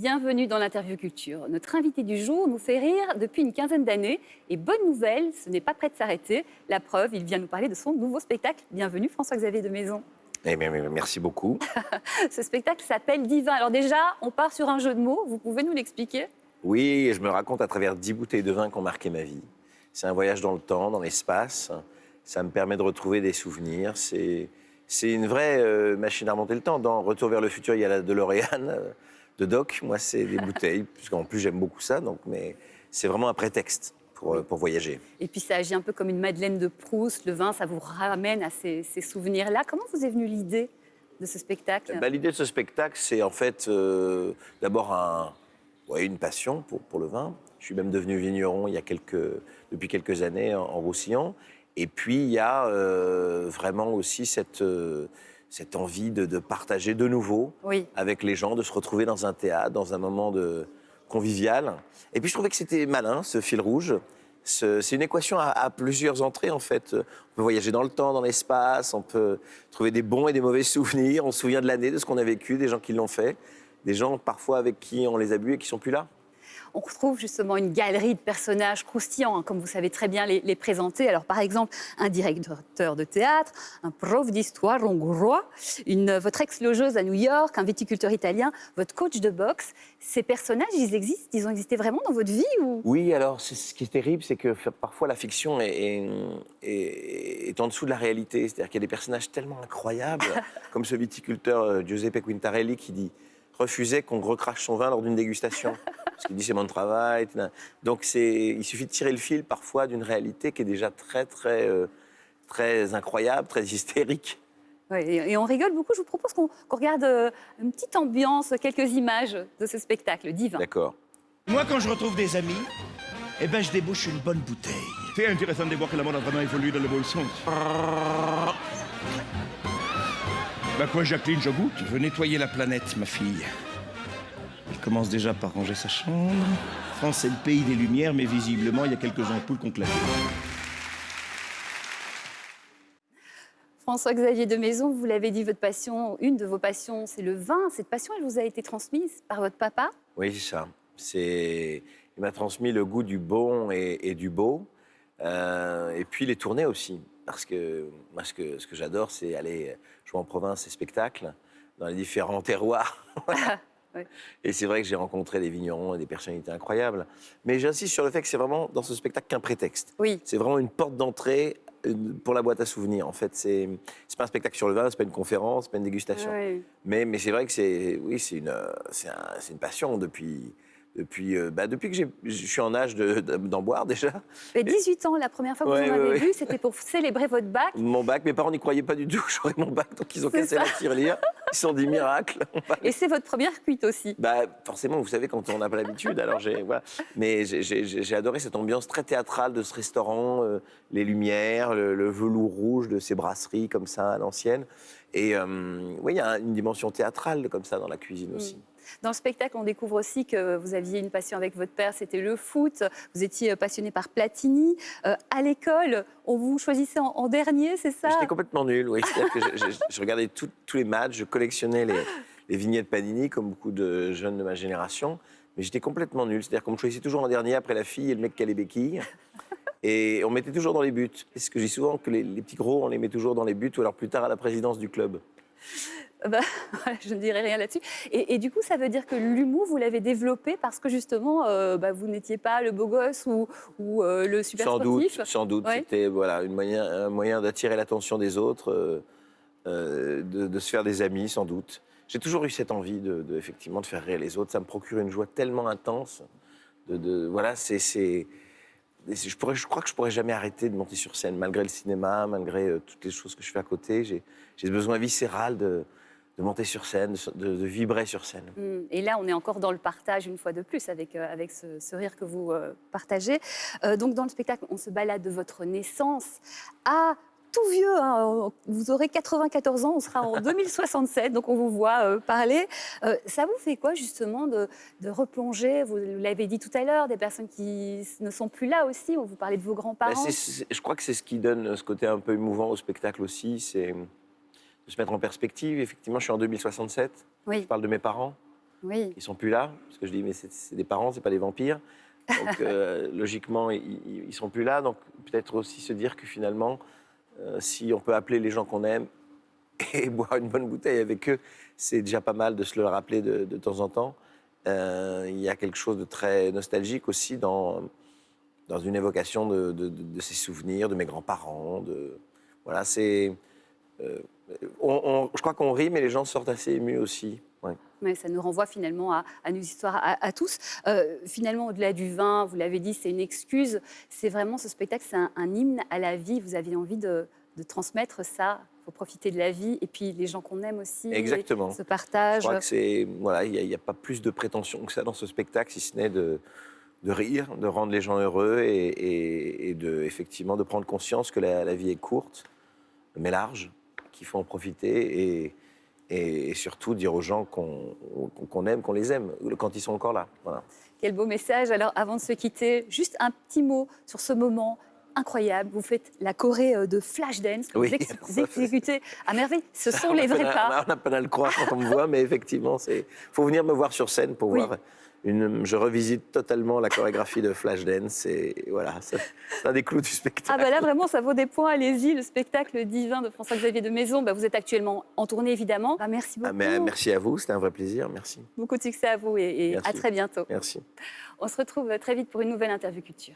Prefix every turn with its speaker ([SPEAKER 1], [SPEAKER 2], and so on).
[SPEAKER 1] Bienvenue dans l'interview culture. Notre invité du jour nous fait rire depuis une quinzaine d'années. Et bonne nouvelle, ce n'est pas prêt de s'arrêter. La preuve, il vient nous parler de son nouveau spectacle. Bienvenue François-Xavier de Maison.
[SPEAKER 2] Eh bien, merci beaucoup.
[SPEAKER 1] Ce spectacle s'appelle Divin. Alors déjà, on part sur un jeu de mots. Vous pouvez nous l'expliquer ?
[SPEAKER 2] Oui, je me raconte à travers 10 bouteilles de vin qui ont marqué ma vie. C'est un voyage dans le temps, dans l'espace. Ça me permet de retrouver des souvenirs. C'est une vraie machine à remonter le temps. Dans Retour vers le futur, il y a la DeLorean de Doc. Moi, c'est des bouteilles, puisqu'en plus, j'aime beaucoup ça. Donc, mais c'est vraiment un prétexte pour voyager.
[SPEAKER 1] Et puis ça agit un peu comme une Madeleine de Proust. Le vin, ça vous ramène à ces souvenirs-là. Comment vous est venue l'idée de ce spectacle ?
[SPEAKER 2] L'idée de ce spectacle, c'est en fait d'abord une passion pour le vin. Je suis même devenu vigneron depuis quelques années en Roussillon. Et puis, il y a vraiment aussi cette envie de partager de nouveau avec les gens, de se retrouver dans un théâtre, dans un moment convivial. Et puis, je trouvais que c'était malin, ce fil rouge. C'est une équation à plusieurs entrées, en fait. On peut voyager dans le temps, dans l'espace, on peut trouver des bons et des mauvais souvenirs. On se souvient de l'année, de ce qu'on a vécu, des gens qui l'ont fait, des gens parfois avec qui on les a bu et qui ne sont plus là.
[SPEAKER 1] On retrouve justement une galerie de personnages croustillants, comme vous savez très bien les présenter. Alors, par exemple, un directeur de théâtre, un prof d'histoire hongrois, votre ex-logeuse à New York, un viticulteur italien, votre coach de boxe. Ces personnages, ils existent ? Ils ont existé vraiment dans votre vie ou...
[SPEAKER 2] Oui, alors, ce qui est terrible, c'est que parfois la fiction est en dessous de la réalité. C'est-à-dire qu'il y a des personnages tellement incroyables, comme ce viticulteur Giuseppe Quintarelli qui refusait qu'on recrache son vin lors d'une dégustation. Parce qu'il dit c'est mon travail. Donc il suffit de tirer le fil parfois d'une réalité qui est déjà très incroyable, très hystérique.
[SPEAKER 1] Oui, et on rigole beaucoup. Je vous propose qu'on regarde une petite ambiance, quelques images de ce spectacle Divin.
[SPEAKER 2] D'accord.
[SPEAKER 3] Moi, quand je retrouve des amis, je débouche une bonne bouteille.
[SPEAKER 4] C'est intéressant de voir que la mode a vraiment évolué dans le bon sens. Bah quoi, Jacqueline, je goûte.
[SPEAKER 3] Je veux nettoyer la planète, ma fille. Elle commence déjà par ranger sa chambre. France, c'est le pays des lumières, mais visiblement, il y a quelques ampoules qu'on claque.
[SPEAKER 1] François-Xavier de Maison, vous l'avez dit, votre passion, une de vos passions, c'est le vin. Cette passion, elle vous a été transmise par votre papa ?
[SPEAKER 2] Oui, c'est ça. Il m'a transmis le goût du bon et du beau. Et puis les tournées aussi. Parce que moi, ce que j'adore, c'est aller jouer en province et spectacles dans les différents terroirs.
[SPEAKER 1] Oui.
[SPEAKER 2] Et c'est vrai que j'ai rencontré des vignerons et des personnalités incroyables. Mais j'insiste sur le fait que c'est vraiment dans ce spectacle qu'un prétexte.
[SPEAKER 1] Oui.
[SPEAKER 2] C'est vraiment une porte d'entrée pour la boîte à souvenirs. En fait, c'est pas un spectacle sur le vin, c'est pas une conférence, c'est pas une dégustation.
[SPEAKER 1] Oui.
[SPEAKER 2] Mais c'est vrai que c'est une passion depuis que je suis en âge d'en boire déjà.
[SPEAKER 1] Et 18 ans, la première fois que vous en avez vu, c'était pour célébrer votre bac.
[SPEAKER 2] Mon bac, mes parents n'y croyaient pas du tout que j'aurais mon bac, donc ils ont cassé la tirelire. Ils se sont dit miracle.
[SPEAKER 1] Et c'est votre première cuite aussi.
[SPEAKER 2] Forcément, vous savez, quand on n'a pas l'habitude, alors voilà. Mais j'ai adoré cette ambiance très théâtrale de ce restaurant, les lumières, le velours rouge de ces brasseries comme ça à l'ancienne. Et oui, il y a une dimension théâtrale comme ça dans la cuisine aussi.
[SPEAKER 1] Dans le spectacle, on découvre aussi que vous aviez une passion avec votre père, c'était le foot. Vous étiez passionné par Platini. À l'école, on vous choisissait en dernier, c'est ça ?
[SPEAKER 2] J'étais complètement nul, oui. C'est-à-dire que je regardais tous les matchs, je collectionnais les vignettes Panini, comme beaucoup de jeunes de ma génération. Mais j'étais complètement nul. C'est-à-dire qu'on me choisissait toujours en dernier après la fille et le mec qui a les béquilles. Et on me mettait toujours dans les buts. Et ce que je dis souvent, que les petits gros, on les met toujours dans les buts ou alors plus tard à la présidence du club.
[SPEAKER 1] Je ne dirai rien là-dessus. Et du coup, ça veut dire que l'humour, vous l'avez développé parce que justement, vous n'étiez pas le beau gosse ou le super sportif.
[SPEAKER 2] Sans doute. Ouais. C'était un moyen d'attirer l'attention des autres, de se faire des amis, sans doute. J'ai toujours eu cette envie effectivement de faire rire les autres. Ça me procure une joie tellement intense. Je crois que je pourrais jamais arrêter de monter sur scène, malgré le cinéma, malgré toutes les choses que je fais à côté. J'ai ce besoin viscéral de monter sur scène, de vibrer sur scène.
[SPEAKER 1] Et là, on est encore dans le partage une fois de plus avec ce rire que vous partagez. Donc, dans le spectacle, on se balade de votre naissance à tout vieux. Hein. Vous aurez 94 ans, on sera en 2067, donc on vous voit parler. Ça vous fait quoi, justement, de replonger, vous l'avez dit tout à l'heure, des personnes qui ne sont plus là aussi, on vous parlait de vos grands-parents.
[SPEAKER 2] Je crois que c'est ce qui donne ce côté un peu émouvant au spectacle aussi, c'est de se mettre en perspective. Effectivement, je suis en 2067,
[SPEAKER 1] oui.
[SPEAKER 2] Je parle de mes parents.
[SPEAKER 1] Oui.
[SPEAKER 2] Ils sont plus là, parce que je dis, mais c'est des parents, c'est pas des vampires. Donc, logiquement, ils sont plus là. Donc, peut-être aussi se dire que finalement, si on peut appeler les gens qu'on aime et boire une bonne bouteille avec eux, c'est déjà pas mal de se le rappeler de temps en temps. Il y a quelque chose de très nostalgique aussi dans une évocation de ces souvenirs, de mes grands-parents. Voilà, c'est... je crois qu'on rit, mais les gens sortent assez émus aussi. Ouais.
[SPEAKER 1] Mais ça nous renvoie finalement à nos histoires à tous. Finalement, au-delà du vin, vous l'avez dit, c'est une excuse. C'est vraiment ce spectacle, c'est un hymne à la vie. Vous aviez envie de transmettre ça. Il faut profiter de la vie. Et puis les gens qu'on aime aussi.
[SPEAKER 2] Exactement.
[SPEAKER 1] Ce partage.
[SPEAKER 2] Je crois que c'est... Voilà, il n'y a pas plus de prétention que ça dans ce spectacle, si ce n'est de rire, de rendre les gens heureux et effectivement, de prendre conscience que la vie est courte, mais large, qu'il faut en profiter et surtout dire aux gens qu'on aime, qu'on les aime, quand ils sont encore là. Voilà.
[SPEAKER 1] Quel beau message. Alors, avant de se quitter, juste un petit mot sur ce moment incroyable. Vous faites la choré de Flashdance, que
[SPEAKER 2] Oui.
[SPEAKER 1] vous exécutez à merveille. Ce sont les vrais pas.
[SPEAKER 2] On n'a pas à le croire quand on me voit, mais effectivement, il faut venir me voir sur scène pour
[SPEAKER 1] Oui.
[SPEAKER 2] voir. Je revisite totalement la chorégraphie de Flashdance et voilà, c'est un des clous du spectacle.
[SPEAKER 1] Ah ben là, vraiment, ça vaut des points. Allez-y, le spectacle divin de François-Xavier de Maison. Vous êtes actuellement en tournée, évidemment. Merci beaucoup.
[SPEAKER 2] Merci à vous, c'était un vrai plaisir, merci.
[SPEAKER 1] Beaucoup de succès à vous et à
[SPEAKER 2] Merci.
[SPEAKER 1] très bientôt.
[SPEAKER 2] Merci.
[SPEAKER 1] On se retrouve très vite pour une nouvelle interview culture.